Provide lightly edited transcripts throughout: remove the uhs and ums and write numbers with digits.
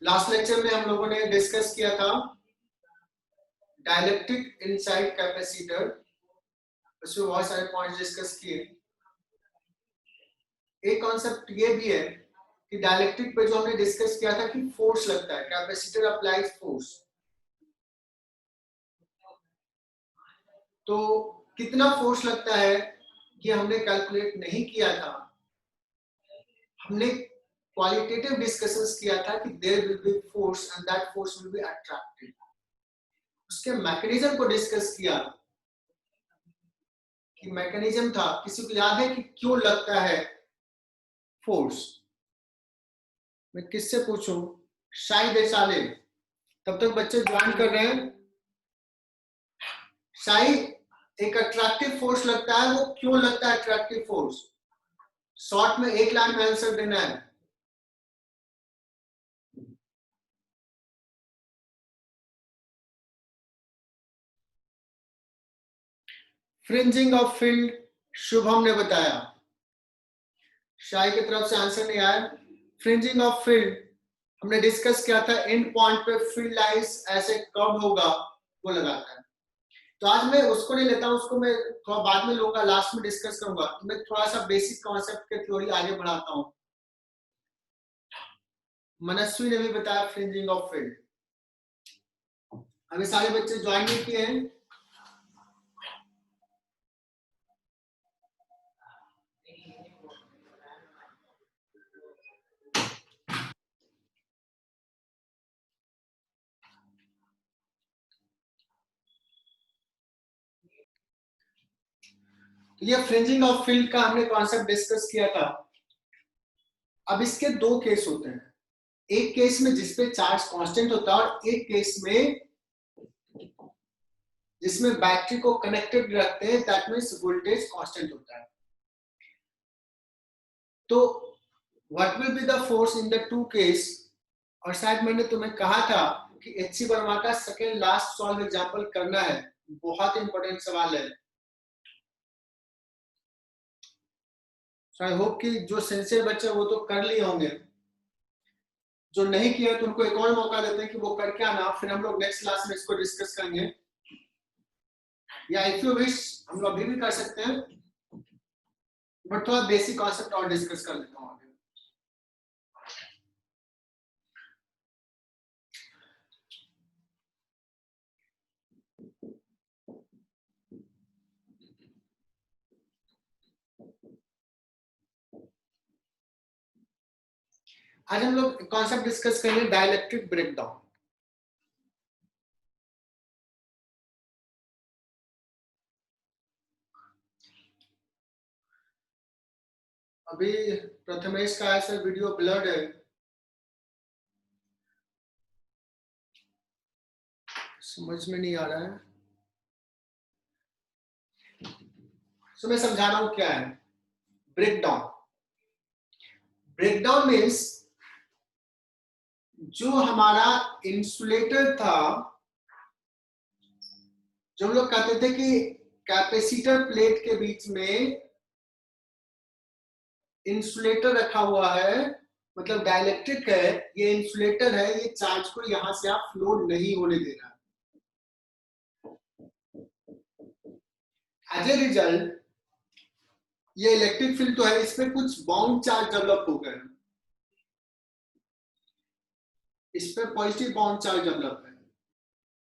Last lecture में हम लोगों ने डिस्कस किया था डाइलेक्ट्रिक इनसाइड कैपेसिटर, उसमें बहुत सारे पॉइंट्स डिस्कस किए। एक कॉन्सेप्ट ये भी है कि डाइलेक्ट्रिक पे जो हमने डिस्कस किया था कि फोर्स लगता है, कैपेसिटर अप्लाइज फोर्स। तो कितना फोर्स लगता है कि हमने कैलकुलेट नहीं किया था। हमने क्वालिटेटिव डिस्कशंस किया था कि there will be force and that force will be attracted. उसके मैकेनिज्म को डिस्कस किया कि मैकेनिज्म था, किसी को याद है कि क्यों लगता है फोर्स? मैं किससे पूछूं? शायद साले तब तक बच्चे ज्वाइन कर रहे हैं। शायद एक अट्रैक्टिव फोर्स लगता है, वो क्यों लगता है अट्रैक्टिव फोर्स? शॉर्ट में एक लाइन में आंसर देना है। फ्रिंजिंग ऑफ फील्ड, शुभम ने बताया। शायद की तरफ से आंसर नहीं आया। फ्रिंजिंग ऑफ फील्ड हमने डिस्कस किया था, एंड पॉइंट पे फील्ड लाइंस ऐसे कब होगा वो लगाता है। तो आज मैं उसको नहीं लेता हूं, उसको मैं थोड़ा बाद में लूंगा, लास्ट में डिस्कस करूंगा। तो मैं थोड़ा सा बेसिक कॉन्सेप्ट के थ्योरी आगे बढ़ाता हूं। मनस्वी ने भी बताया फ्रिंजिंग ऑफ फील्ड। अभी सारे बच्चे ज्वाइन नहीं किए हैं। ये फ्रिंजिंग ऑफ फील्ड का हमने कॉन्सेप्ट डिस्कस किया था। अब इसके दो केस होते हैं, एक केस में जिसपे चार्ज कांस्टेंट होता है और एक केस में जिसमें बैटरी को कनेक्टेड रखते हैं, दैट मींस वोल्टेज कांस्टेंट होता है। तो what will be the force in the two case? और शायद मैंने तुम्हें कहा था कि एचसी वर्मा का सेकेंड लास्ट सॉल्व एग्जांपल करना है, बहुत इंपॉर्टेंट सवाल है। सो आई होप कि जो सिंसियर बच्चे वो तो कर लिए होंगे, जो नहीं किया तो उनको एक और मौका देते हैं कि वो करके आना, फिर हम लोग नेक्स्ट क्लास में इसको डिस्कस करेंगे। या इफ यू विश हम लोग अभी भी कर सकते हैं, बट थोड़ा बेसिक कॉन्सेप्ट और डिस्कस कर लेता हूँ आगे। आज हम लोग कॉन्सेप्ट डिस्कस करेंगे डाइलेक्ट्रिक ब्रेकडाउन। अभी प्रथमेश का ऐसा वीडियो ब्लर्ड है, समझ में नहीं आ रहा है। सो मैं समझा रहा हूं क्या है ब्रेकडाउन। ब्रेकडाउन मीन्स जो हमारा इंसुलेटर था, जो हम लोग कहते थे कि कैपेसिटर प्लेट के बीच में इंसुलेटर रखा हुआ है, मतलब डाइलेक्ट्रिक है, ये इंसुलेटर है, ये चार्ज को यहां से आप फ्लो नहीं होने दे रहा। एज ए रिजल्ट ये इलेक्ट्रिक फील्ड तो है, इसमें कुछ बाउंड चार्ज डेवलप हो गए, इस पे पॉजिटिव बाउंड चार्ज डेवलप है,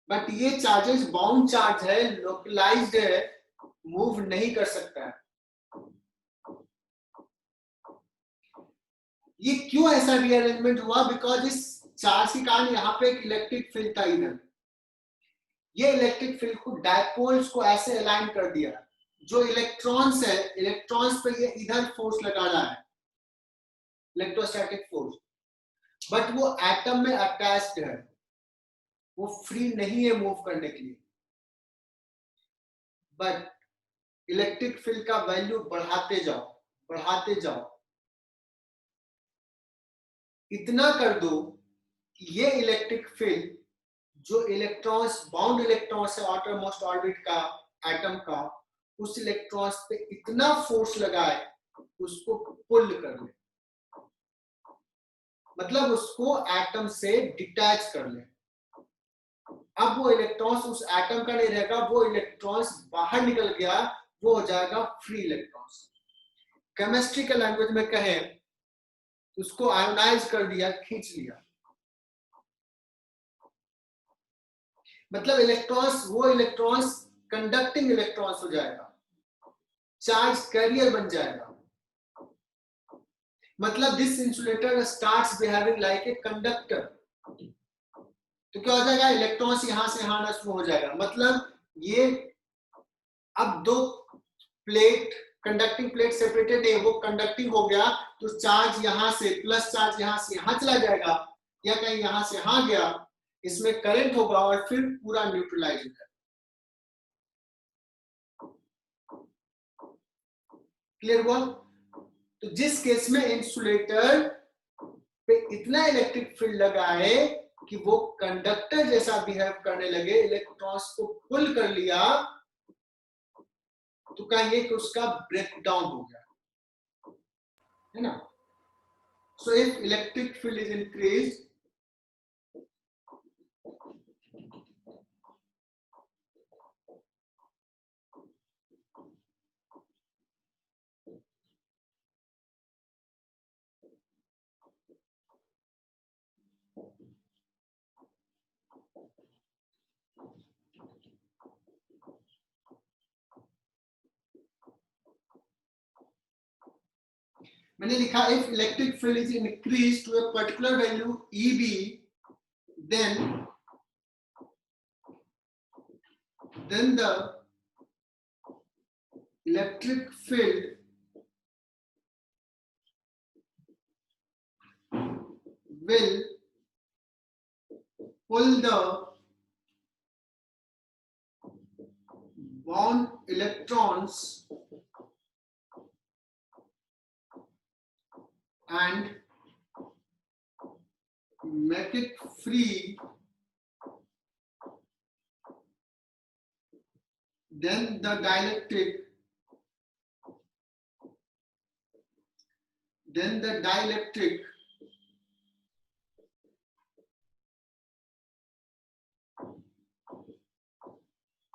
बट ये चार्जेस बाउंड चार्ज है, लोकलाइज्ड है, मूव नहीं कर सकता है। ये क्यों ऐसा रीअरेंजमेंट हुआ? बिकॉज इस चार्ज के कारण यहाँ पे एक इलेक्ट्रिक फील्ड था इधर, ये इलेक्ट्रिक फील्ड को डायपोल्स को ऐसे अलाइन कर दिया, जो इलेक्ट्रॉन्स है, इलेक्ट्रॉन्स पे ये इधर फोर्स लगा रहा है, इलेक्ट्रोस्टैटिक फोर्स, बट वो एटम में अटैच्ड है, वो फ्री नहीं है मूव करने के लिए। बट इलेक्ट्रिक फील्ड का वैल्यू बढ़ाते जाओ, बढ़ाते जाओ, इतना कर दो कि ये इलेक्ट्रिक फील्ड जो इलेक्ट्रॉन्स, बाउंड इलेक्ट्रॉन्स है आउटर मोस्ट ऑर्बिट का, एटम का, उस इलेक्ट्रॉन्स पे इतना फोर्स लगाए उसको पुल कर ले। मतलब उसको एटम से डिटैच कर ले। अब वो इलेक्ट्रॉन्स उस एटम का नहीं रहेगा, वो इलेक्ट्रॉन्स बाहर निकल गया, वो हो जाएगा फ्री इलेक्ट्रॉन्स। केमिस्ट्री के लैंग्वेज में कहें, उसको आयोनाइज कर दिया, खींच लिया, मतलब इलेक्ट्रॉन्स, वो इलेक्ट्रॉन्स कंडक्टिंग इलेक्ट्रॉन्स हो जाएगा, चार्ज कैरियर बन जाएगा। मतलब this insulator starts behaving like a conductor. तो क्या हो जाएगा, इलेक्ट्रॉन्स यहां से यहां आना शुरू हो जाएगा। मतलब ये अब दो प्लेट, कंडक्टिंग प्लेट सेपरेटेड है, वो कंडक्टिंग हो गया, तो चार्ज यहां से, प्लस चार्ज यहां से यहां चला जाएगा, या कहीं यहां से यहां गया, इसमें करंट होगा और फिर पूरा न्यूट्रलाइज हो जाएगा। क्लियर हुआ? तो जिस केस में इंसुलेटर पे इतना इलेक्ट्रिक फील्ड लगा है कि वो कंडक्टर जैसा बिहेव करने लगे, इलेक्ट्रॉन्स को पुल कर लिया, तो कहेंगे कि उसका ब्रेकडाउन हो गया, है ना। So if electric field is increase, मैंने लिखा if electric field is increase to a particular value EB, then the electric field will pull the bound electrons and make it free, then the dielectric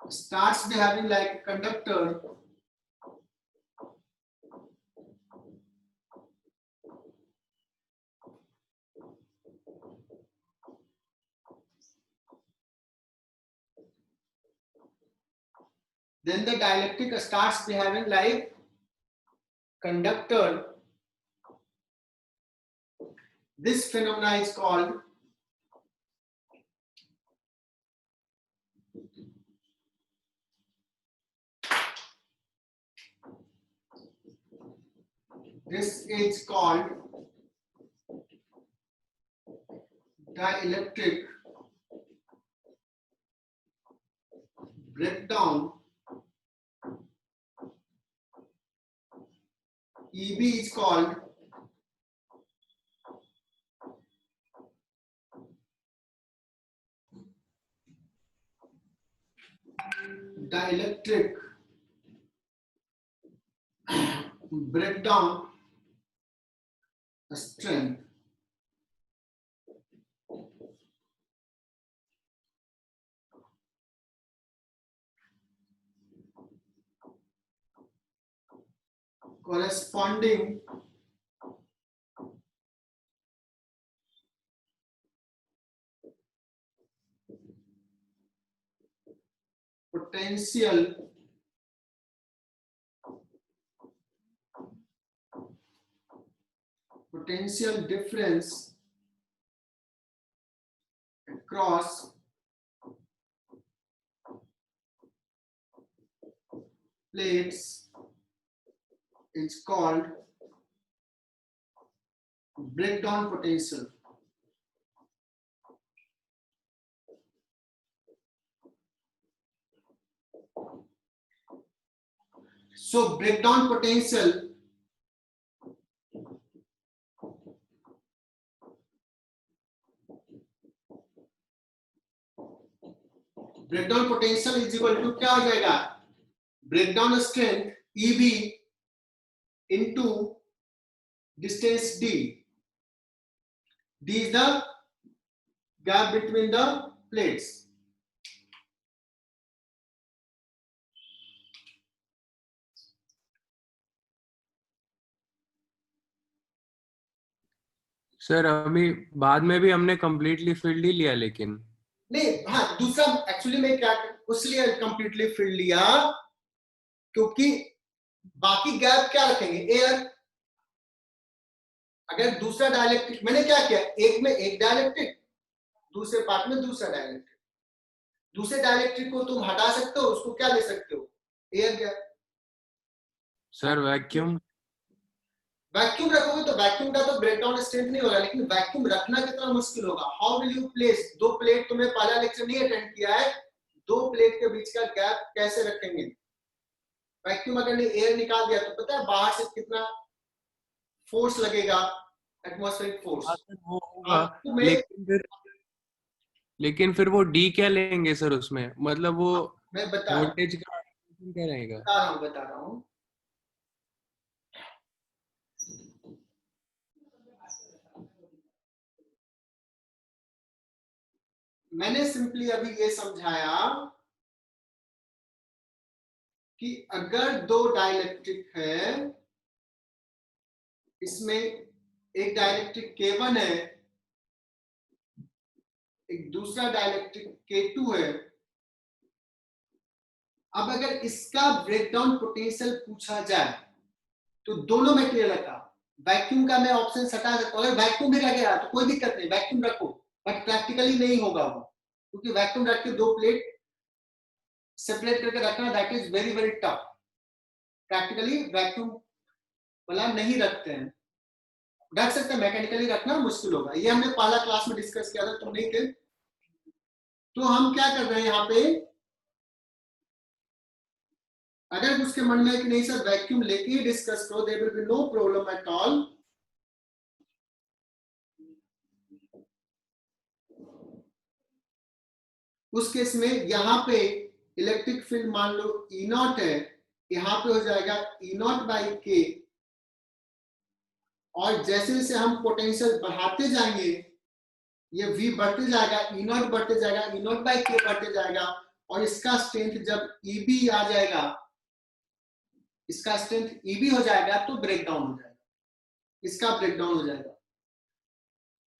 starts behaving like a conductor, then the dielectric starts behaving like conductor. This phenomena is called dielectric breakdown. EB is called dielectric breakdown strength. Corresponding potential difference across plates is called breakdown potential. So breakdown potential is equal to क्या हो जाएगा, breakdown strength EB into distance D. D is the gap between the plates. Sir अभी बाद में भी हमने completely field ही लिया, लेकिन नहीं, हाँ दूसरा एक्चुअली मैं क्या उसलिए कंप्लीटली फील्ड लिया क्योंकि बाकी गैप क्या रखेंगे, एयर। अगर दूसरा डायलेक्ट्रिक, मैंने क्या किया, एक में एक डायलेक्ट्रिक, दूसरे पार्ट में दूसरा डायलेक्ट्रिक। दूसरे डायलेक्ट्रिक को तुम हटा सकते हो, उसको क्या ले सकते हो, air gap. Sir vacuum vacuum रखोगे तो वैक्यूम का तो ब्रेकडाउन स्ट्रेंथ नहीं होगा, लेकिन वैक्यूम रखना कितना मुश्किल होगा। हाउ विल यू प्लेस दो प्लेट, तुमने पहला लेक्चर नहीं अटेंड किया है, दो प्लेट के बीच का गैप कैसे रखेंगे। वैक्यूम अगर एयर निकाल दिया तो पता है बाहर से कितना फोर्स लगेगा, एटमॉस्फेरिक फोर्स। वो होगा, तो मैं लेकिन फिर वो डी क्या लेंगे सर उसमें, मतलब वो बता रहा हूँ, वोल्टेज का क्या रहेगा? बता रहा हूँ। मैंने सिंपली अभी ये समझाया कि अगर दो डाइलेक्ट्रिक है, इसमें एक डाइलेक्ट्रिक K1 है, एक दूसरा डाइलेक्ट्रिक K2 है। अब अगर इसका ब्रेकडाउन पोटेंशियल पूछा जाए तो दोनों में क्लियर रखा। वैक्यूम का मैं ऑप्शन हटा सकता हूं, अगर वैक्यूम भी लगेगा तो कोई दिक्कत नहीं, वैक्यूम रखो, बट प्रैक्टिकली नहीं होगा वो, क्योंकि वैक्यूम रख के दो प्लेट सेपरेट करके रखना that is very very tough. Practically vacuum वाला नहीं रखते हैं, रख सकते हैं, मैकेनिकली रखना मुश्किल होगा। ये हमने पहला क्लास में डिस्कस किया था, तुम नहीं थे। तो हम क्या कर रहे हैं यहाँ पे, अगर उसके मन में कि नहीं सर वैक्यूम लेके ही डिस्कस करो, there will be no problem at all. उस केस में यहाँ पे इलेक्ट्रिक फील्ड मान लो E नॉट है, यहाँ पे हो जाएगा E नॉट बाई के, और जैसे जैसे हम पोटेंशियल बढ़ाते जाएंगे ये V बढ़ते जाएगा, E नॉट बढ़ते जाएगा, E नॉट बाई के बढ़ते जाएगा, और इसका स्ट्रेंथ जब EB आ जाएगा, इसका स्ट्रेंथ EB हो जाएगा तो ब्रेकडाउन हो जाएगा, इसका ब्रेकडाउन हो जाएगा,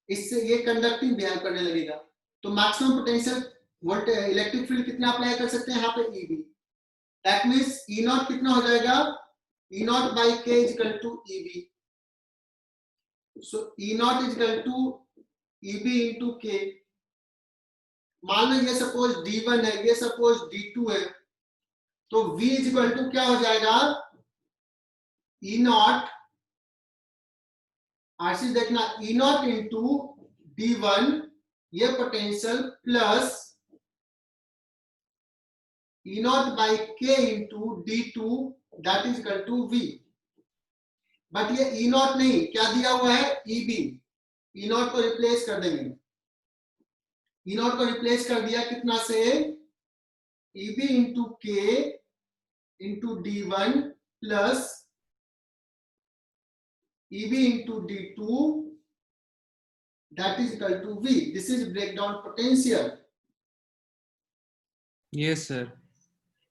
इससे ये कंडक्टिंग बिहेव करने लगेगा। तो maximum potential voltage electric field कितना अप्लाई कर सकते हैं यहाँ पे EB, that means E naught कितना हो जाएगा, E naught by K is equal to EB। So E naught is equal to EB into K. मान लो ये सपोज D1 है, ये सपोज D2 है, तो V इज इक्वल टू क्या हो जाएगा, E नॉट, आरसी देखना, E नॉट इंटू D1 ये potential plus E naught by k into D2 that is equal to V। But ये E नॉट नहीं, क्या दिया हुआ है, EB। E नॉट को रिप्लेस कर देंगे, E नॉट को रिप्लेस कर दिया कितना से, EB इंटू के into D1 plus EB into D2 that is equal to V. This is breakdown potential. Yes sir,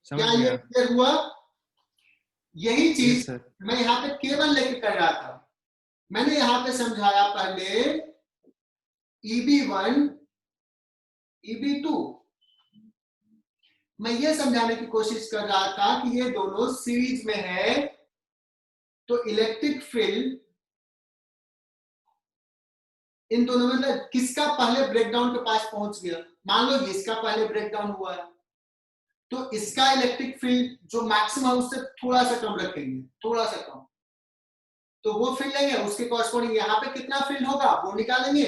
समझ क्या ये गया। क्लियर हुआ? यही यस चीज सर। मैं यहाँ पे केवल लेके कर रहा था। मैंने यहाँ पे समझाया पहले EB1 EB2, मैं ये समझाने की कोशिश कर रहा था कि ये दोनों सीरीज में है, तो इलेक्ट्रिक फील्ड इन दोनों में किसका पहले ब्रेकडाउन के पास पहुंच गया। मान लो इसका पहले ब्रेकडाउन हुआ है, तो इसका इलेक्ट्रिक फील्ड जो मैक्सिमम उससे थोड़ा सा कम रखेंगे, थोड़ा सा कम, तो वो फील्ड लेंगे, उसके कॉरस्पॉन्डिंग यहाँ पे कितना फील्ड होगा वो निकालेंगे,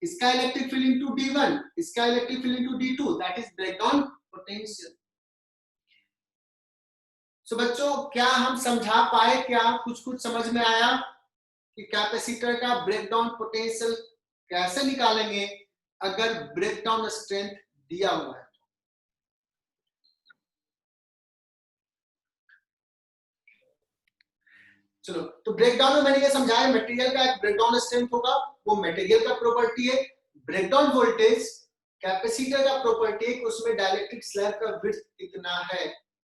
इसका इलेक्ट्रिक फील्ड इनटू D1, इसका electric field into D2, that is breakdown potential. So बच्चों क्या हम समझा पाए, क्या कुछ कुछ समझ में आया कि कैपेसिटर का ब्रेकडाउन पोटेंशियल कैसे निकालेंगे अगर ब्रेकडाउन स्ट्रेंथ दिया हुआ है। चलो, तो ब्रेकडाउन में मैंने ये समझाया मटेरियल का एक ब्रेकडाउन स्ट्रेंथ होगा, वो मटेरियल का प्रॉपर्टी है। ब्रेकडाउन वोल्टेज कैपेसिटर का प्रॉपर्टी है, उसमें डाइलेक्ट्रिक स्लैब का विड्थ कितना है,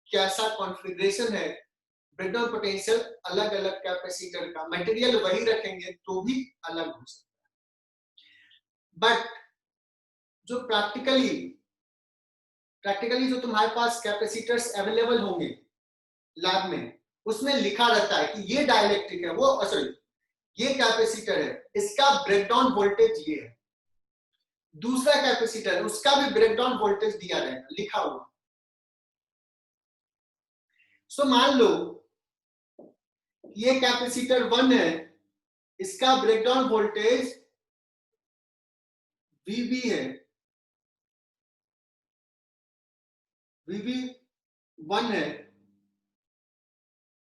कैसा कॉन्फ़िगरेशन है। ब्रेकडाउन पोटेंशियल अलग अलग कैपेसिटर का, मटेरियल वही रखेंगे तो भी अलग हो सकता है। बट जो प्रैक्टिकली जो तुम्हारे पास कैपेसिटर्स अवेलेबल होंगे लैब में, उसमें लिखा रहता है कि ये डाइलेक्ट्रिक है, वो सॉरी ये कैपेसिटर है, इसका ब्रेकडाउन वोल्टेज ये है। दूसरा कैपेसिटर है, उसका भी ब्रेकडाउन वोल्टेज दिया रहेगा, लिखा हुआ। सो मान लो ये कैपेसिटर 1 है, इसका ब्रेकडाउन वोल्टेज VB है, VB 1 है,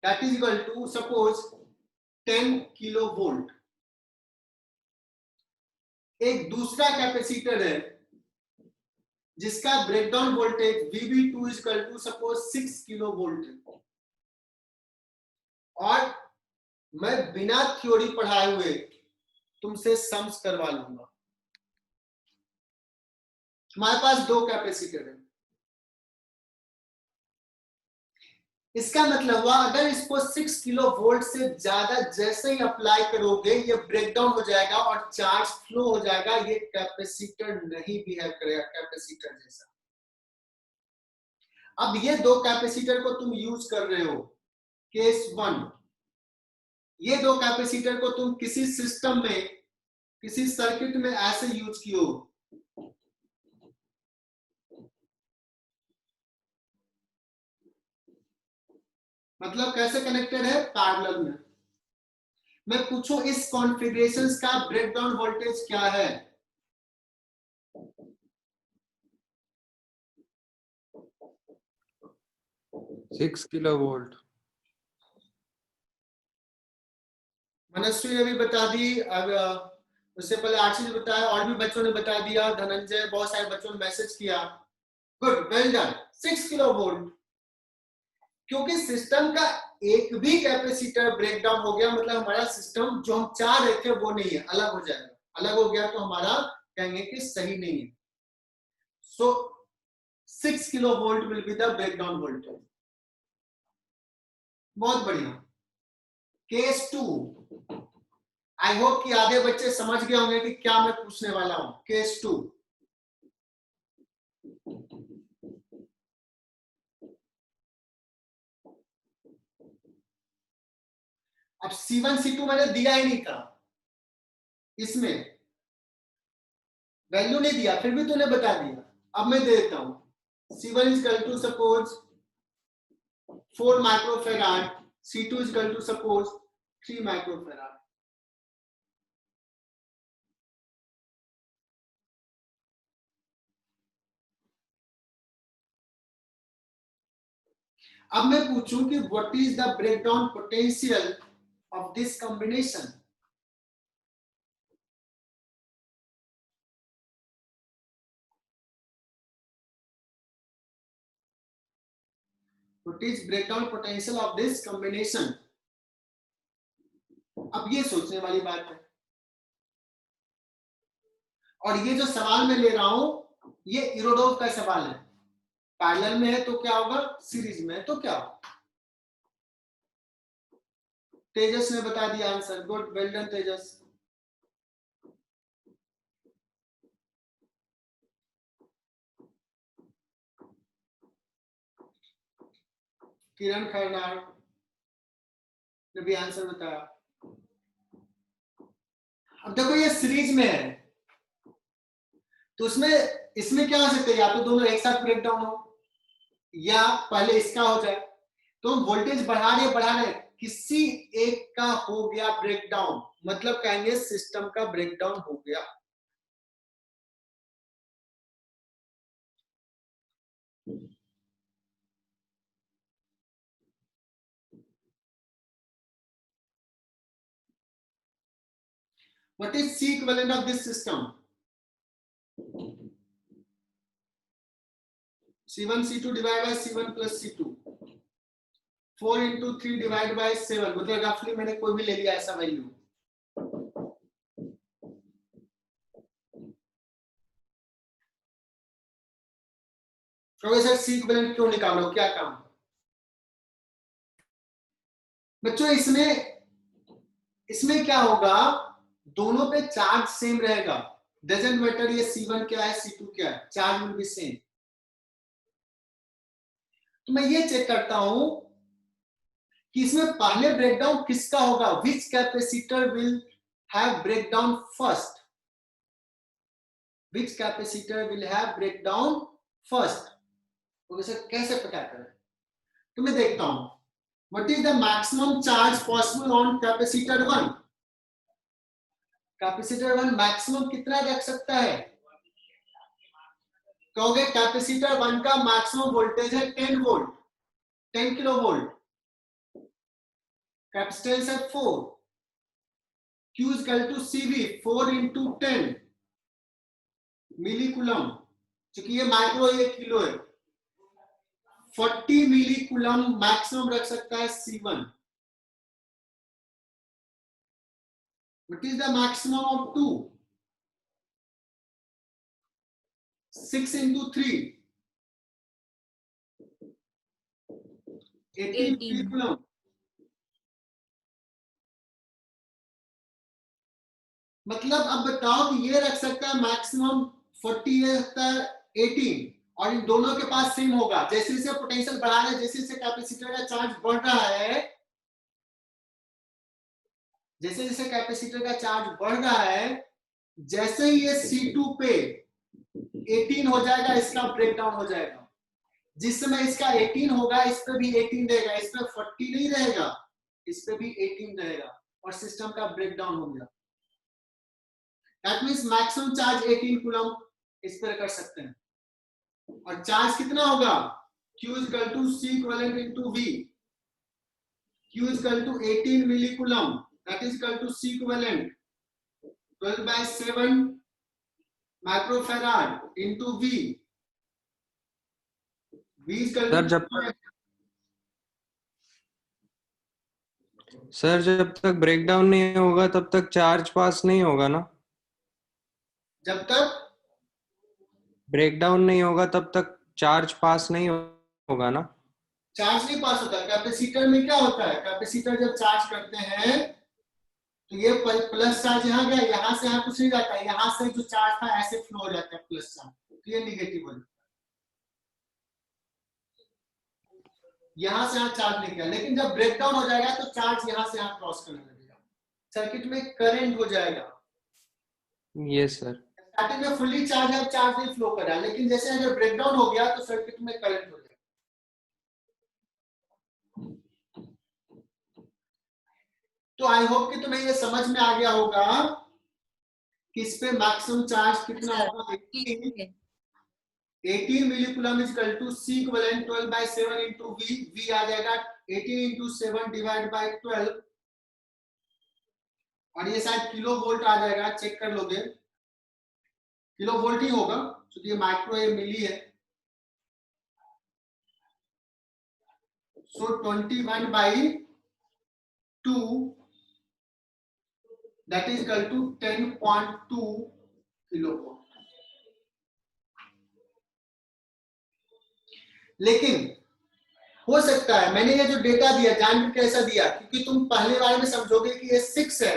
that is equal to suppose 10 kilo volt. एक दूसरा कैपेसिटर है जिसका breakdown voltage VB2 is equal to suppose 6 kilo volt है। और मैं बिना थ्योरी पढ़ाए हुए तुमसे सम्स करवा लूंगा। हमारे पास दो कैपेसिटर है, इसका मतलब हुआ अगर इसको 6 किलो वोल्ट से ज्यादा जैसे ही अप्लाई करोगे ये ब्रेकडाउन हो जाएगा और चार्ज फ्लो हो जाएगा, ये कैपेसिटर नहीं बिहेव करेगा कैपेसिटर जैसा। अब ये दो कैपेसिटर को तुम यूज कर रहे हो, केस 1, ये दो कैपेसिटर को तुम किसी सिस्टम में, किसी सर्किट में ऐसे यूज कियो, मतलब कैसे कनेक्टेड है, पैरेलल में। मैं पूछूं इस कॉन्फ़िगरेशंस का ब्रेकडाउन वोल्टेज क्या है? 6 किलो वोल्ट। मनस्वी ने भी बता दी, अब उससे पहले आशीष ने बताया, और भी बच्चों ने बता दिया, धनंजय, बहुत सारे बच्चों ने मैसेज किया। Good, well done. 6 kilo volt, क्योंकि सिस्टम का एक भी कैपेसिटर ब्रेकडाउन हो गया मतलब हमारा सिस्टम जो हम चाह रहे थे वो नहीं है, अलग हो जाएगा। अलग हो गया तो हमारा कहेंगे कि सही नहीं है। सो 6 kilo volt will be the breakdown voltage. बहुत बढ़िया। केस 2, आई होप कि आधे बच्चे समझ गए होंगे कि क्या मैं पूछने वाला हूं। केस 2, अब C1 C2 मैंने दिया ही नहीं था, इसमें वैल्यू नहीं दिया, फिर भी तूने बता दिया। अब मैं दे देता हूं। C1 is equal to suppose 4 microfarad, C2 is equal to suppose 3 microfarad. अब मैं पूछूं कि what is the breakdown potential of this combination. What is breakdown potential of this combination. अब ये सोचने वाली बात है, और ये जो सवाल मैं ले रहा हूं ये इरोडोव का सवाल है। पैरेलल में है तो क्या होगा, सीरीज में है तो क्या होगा। तेजस ने बता दिया आंसर। गुड, वेल डन तेजस। किरण खरनार ने भी आंसर बताया। अब देखो ये सीरीज में है तो उसमें इसमें क्या हो सकता है, या तो दोनों एक साथ ब्रेक डाउन हो या पहले इसका हो जाए। तो हम वोल्टेज बढ़ा रहे किसी एक का हो गया ब्रेकडाउन, मतलब कहेंगे सिस्टम का ब्रेकडाउन हो गया। What is C equivalent of this system? C1 C2 divided by C1 plus C2, 4 into 3 divide by 7, मतलब रफली मैंने कोई भी ले लिया ऐसा वैल्यू। प्रोफेसर सी इक्विवेलेंट क्यों निकालो, क्या काम? बच्चों इसमें क्या होगा, दोनों पे चार्ज सेम रहेगा, डजंट मैटर ये C1 क्या है C2 क्या है, चार्ज विल बी सेम। तो मैं ये चेक करता हूं कि इसमें पहले ब्रेकडाउन किसका होगा, which capacitor will have breakdown first, which capacitor will have breakdown first. तो सर कैसे पता करें? तो मैं देखता हूं what is the maximum charge possible on capacitor 1। Capacitor 1 maximum कितना रख सकता है? कहोगे कैपेसिटर 1 का मैक्सिमम वोल्टेज है 10 वोल्ट, 10 किलो वोल्ट, कैपेसिटेंस है 4, Q is equal to CV 4 into 10 milli coulomb, क्योंकि ये माइक्रो ये किलो है, 40 मिली कूलम मैक्सिमम रख सकता है C1। What is the maximum of 2? 6 into 3 18 milli coulomb. मतलब अब बताओ कि ये रख सकता है मैक्सिमम 40, ये रखता है 18, और इन दोनों के पास सेम होगा। जैसे जैसे पोटेंशियल बढ़ा रहे हैं, जैसे जैसे कैपेसिटर का चार्ज बढ़ रहा है, जैसे जैसे कैपेसिटर का चार्ज बढ़ रहा है, जैसे ही ये C2 पे 18 हो जाएगा, इसका ब्रेकडाउन हो जाएगा। जिस समय इसका 18 होगा, इस पे भी 18 रहेगा, इस पे 40 नहीं रहेगा, इस पे भी 18 रहेगा, और सिस्टम का ब्रेकडाउन हो गया। That means maximum charge 18 coulomb इस पर कर सकते हैं। और चार्ज कितना होगा? Q is equal to C equivalent into V. Q is equal to 18 millicoulomb. That is equal to C equivalent 12 by 7 microfarad into V. V is equal to sir जब तक ब्रेकडाउन नहीं होगा तब तक चार्ज पास नहीं होगा ना? जब तक ब्रेकडाउन नहीं होगा तब तक चार्ज पास नहीं होगा ना? चार्ज नहीं पास होता। कैपेसिटर में क्या होता है, कैपेसिटर जब चार्ज करते हैं तो ये प्लस चार्ज यहाँ गया, यहाँ से यहाँ कुछ नहीं जाता है, यहाँ से जो चार्ज था ऐसे फ्लो हो जाता है प्लस चार्ज, तो ये निगेटिव हो जाता है। यहाँ से यहाँ चार्ज नहीं गया, लेकिन जब ब्रेकडाउन हो जाएगा तो चार्ज यहाँ से यहाँ क्रॉस करने लगेगा, सर्किट में करंट हो जाएगा। Yes sir. स्टार्टिंग में फुल्ली चार्ज है, चार्ज नहीं फ्लो कर रहा है, लेकिन जैसे अगर ब्रेकडाउन हो गया तो सर्किट में करंट हो जाएगा। तो आई होप कि तुम्हें ये समझ में आ गया होगा कि इस पे मैक्सिमम चार्ज कितना होगा, 18 millicoulomb is equal to C equivalent 12 by 7 into V। V आ जाएगा 18 into 7 डिवाइड by 12, और ये शायद किलो वोल्ट आ जाएगा, चेक कर लोगे, किलो वोल्ट ही होगा क्योंकि ये माइक्रो ये मिली है। सो 21 by 2 that is equal to 10.2 kilo volt. लेकिन हो सकता है मैंने ये जो डेटा दिया जान के कैसा दिया, क्योंकि तुम पहली बार में समझोगे कि ये 6 है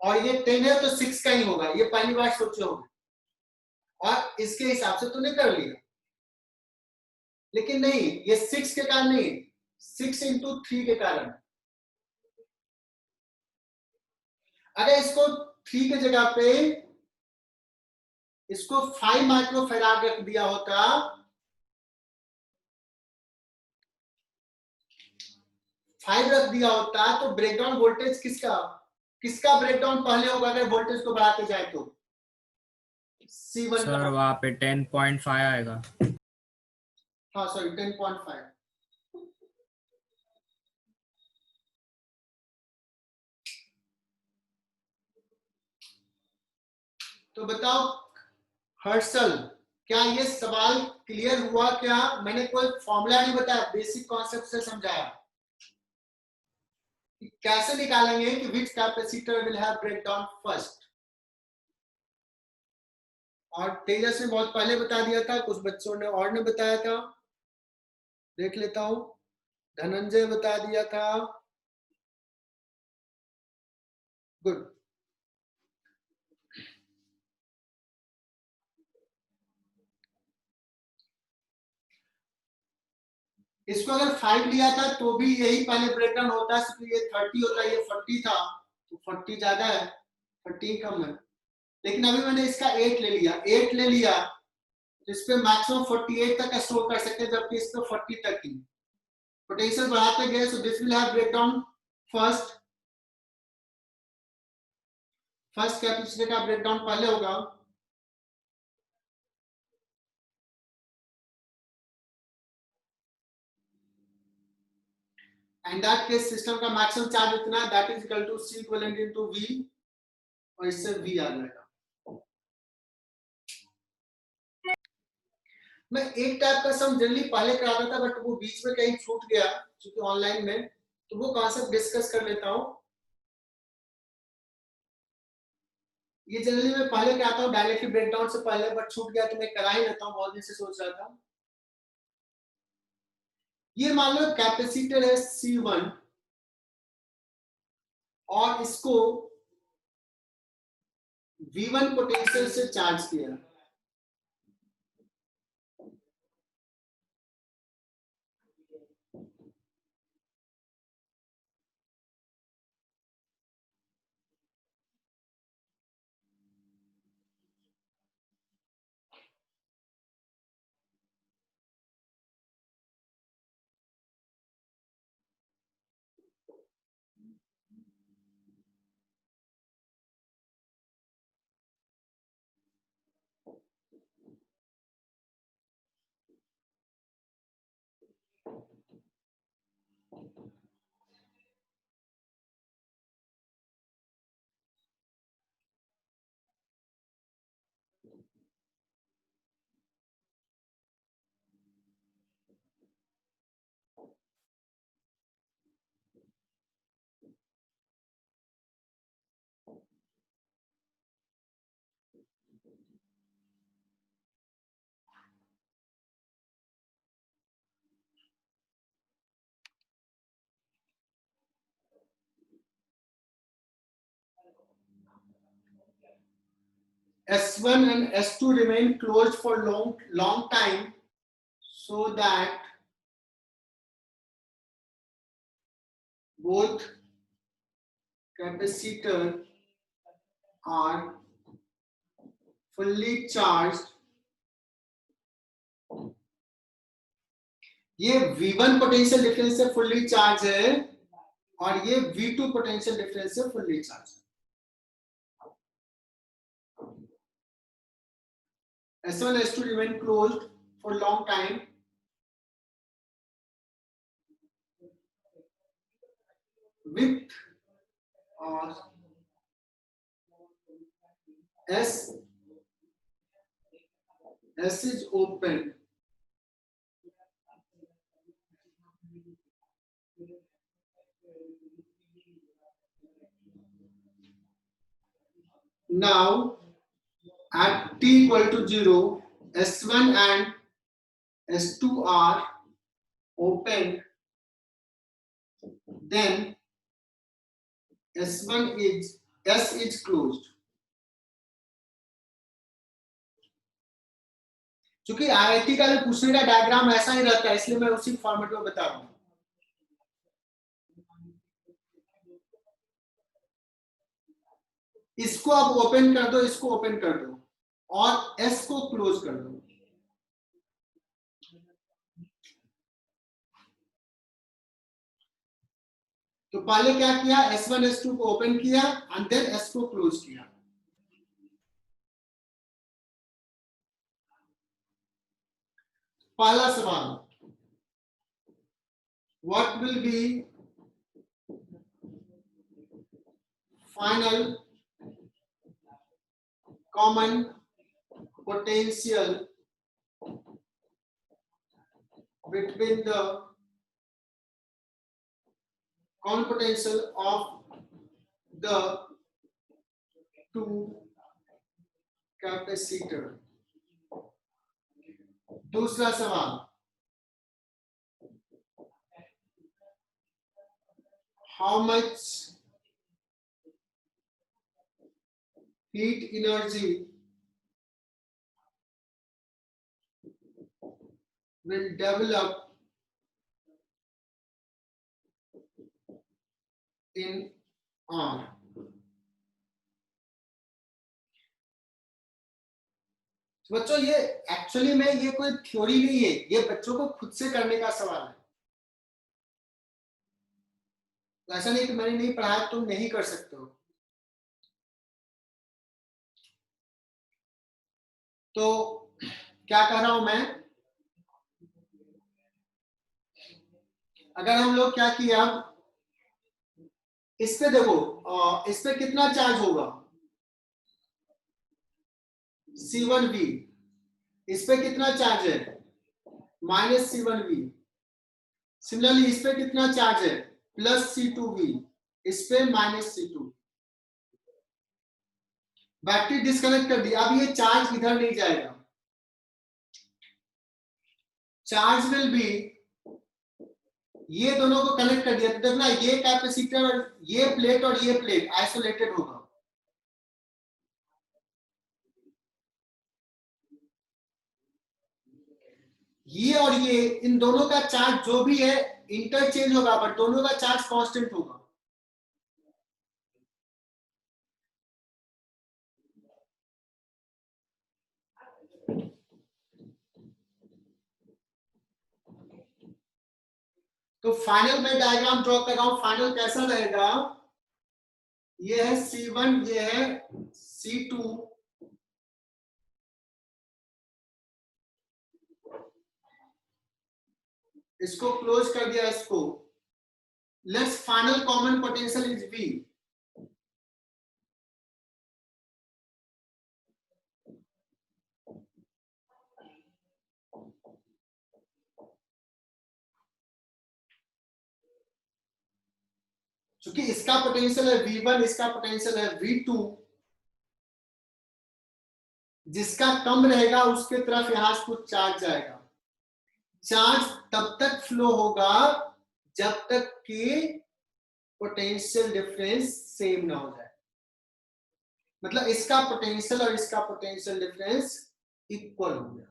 और ये 10 है, तो 6 का ही होगा, ये पहली बार सोचे होगे और इसके हिसाब से तुमने कर लिया। लेकिन नहीं, ये 6 के कारण नहीं, 6 into 3 के कारण। अगर इसको 3 के जगह पे इसको 5 माइक्रोफैराड रख दिया होता, 5 रख दिया होता, तो ब्रेकडाउन वोल्टेज किसका ब्रेकडाउन पहले होगा अगर वोल्टेज को बढ़ाते जाए तो? C1 सर वहां पे 10.5 आएगा। हाँ सॉरी 10.5। तो बताओ हर्षल, क्या ये सवाल क्लियर हुआ? क्या मैंने कोई फॉर्मूला नहीं बताया, बेसिक कॉन्सेप्ट से समझाया? कैसे निकालेंगे कि which capacitor will have breakdown first. और तेजस ने बहुत पहले बता दिया था, कुछ बच्चों ने और ने बताया था, देख लेता हूं। धनंजय बता दिया था, गुड। इसको अगर 5 लिया था तो भी यही पहले ब्रेकडाउन होता है, सिर्फ ये 30 होता है, ये 40 था, तो 40 ज्यादा है, 30 कम है। लेकिन अभी मैंने इसका 8 ले लिया, 8 ले लिया तो इस पे मैक्सिमम 48 तक स्टोर कर सकते हैं, जबकि इस पे 40 तक ही। पोटेंशियल बढ़ाते गए, so this will have breakdown first. First capacitor का ब्रेकडाउन पहले होगा। एंड दैट केस सिस्टम का मैक्सिमम चार्ज इतना, that is equal to C equivalent into V, और इससे V आ जाएगा। मैं एक टाइप का सम जनरली पहले कराता था, बट वो बीच में कहीं छूट गया क्योंकि ऑनलाइन में, तो वो कॉन्सेप्ट डिस्कस कर लेता हूं। ये जनरली मैं पहले कराता हूं डायरेक्टली ब्रेकडाउन से पहले, बट छूट गया तो मैं करा ही लेता हूं, बहुत दिन से सोच रहा था। ये मान लो कैपेसिटर है C1 और इसको V1 पोटेंशियल से चार्ज किया। S1 and S2 remain closed for long time, so that both capacitor are fully charged। ये V1 पोटेंशियल डिफरेंस से फुल्ली चार्ज है और ये V2 पोटेंशियल डिफरेंस से फुल्ली चार्ज है। S1 S2 remain closed for long time with S is open now at t equal to 0, S1 and S2 are open, then S is closed। क्योंकि IIT का भी पूछने का diagram ऐसा ही रहता है, इसलिए मैं उसी फॉर्मेट में बता रहा हूं। इसको आप ओपन कर दो, इसको ओपन कर दो और S को क्लोज कर दो। तो पहले क्या किया, S1 S2 को ओपन किया एंड देन S को क्लोज किया। पहला सवाल, what will be final common potential between the common potential of the two capacitor। दूसरा सवाल, how much heat energy will develop in R। बच्चों ये एक्चुअली में ये कोई थ्योरी नहीं है, ये बच्चों को खुद से करने का सवाल है। तो ऐसा नहीं कि मैंने नहीं पढ़ाया तुम नहीं कर सकते हो। तो क्या कह रहा हूं मैं, अगर हम लोग क्या किया, इस पे देखो, इस पे कितना चार्ज होगा, C1V। इस पे कितना चार्ज है, -C1V। सिमिलरली इस पे कितना चार्ज है, +C2V। इस पे -C2। बैटरी डिस्कनेक्ट कर दी, अब ये चार्ज इधर नहीं जाएगा। चार्ज विल बी, ये दोनों को कनेक्ट कर दिया तो देखना ये कैपेसिटर और ये प्लेट आइसोलेटेड होगा। ये और ये, इन दोनों का चार्ज जो भी है इंटरचेंज होगा, बट दोनों का चार्ज कांस्टेंट होगा। तो फाइनल में डायग्राम ड्रॉ कर रहा हूं, फाइनल कैसा रहेगा, ये है C1, ये है C2, इसको क्लोज कर दिया इसको। Let's final common potential is V। क्योंकि इसका पोटेंशियल है V1, इसका पोटेंशियल है V2, जिसका कम रहेगा उसके तरफ यहां से कुछ चार्ज जाएगा। चार्ज तब तक फ्लो होगा जब तक कि पोटेंशियल डिफरेंस सेम ना हो जाए, मतलब इसका पोटेंशियल और इसका पोटेंशियल डिफरेंस इक्वल हो गया।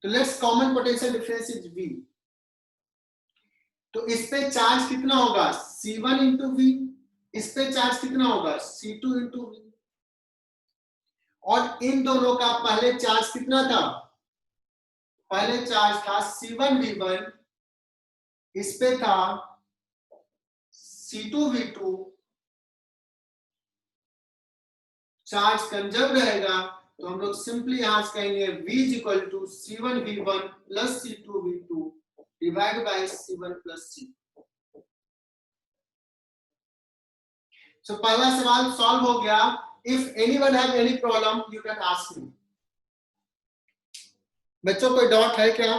तो let's common potential difference is V। तो इस पे चार्ज कितना होगा, C1 इंटू V। इस पे चार्ज कितना होगा, C2 इंटू V। और इन दोनों का पहले चार्ज कितना था, पहले चार्ज था C1V1, इस पे था C2V2। चार्ज कंजर्व रहेगा तो हम लोग सिंपली यहां से कहेंगे V is equal to C1V1 plus C2V2 divide by C1 plus C। So पहला सवाल सॉल्व हो गया। If anyone have any problem you can ask me. बच्चों कोई डाउट है क्या?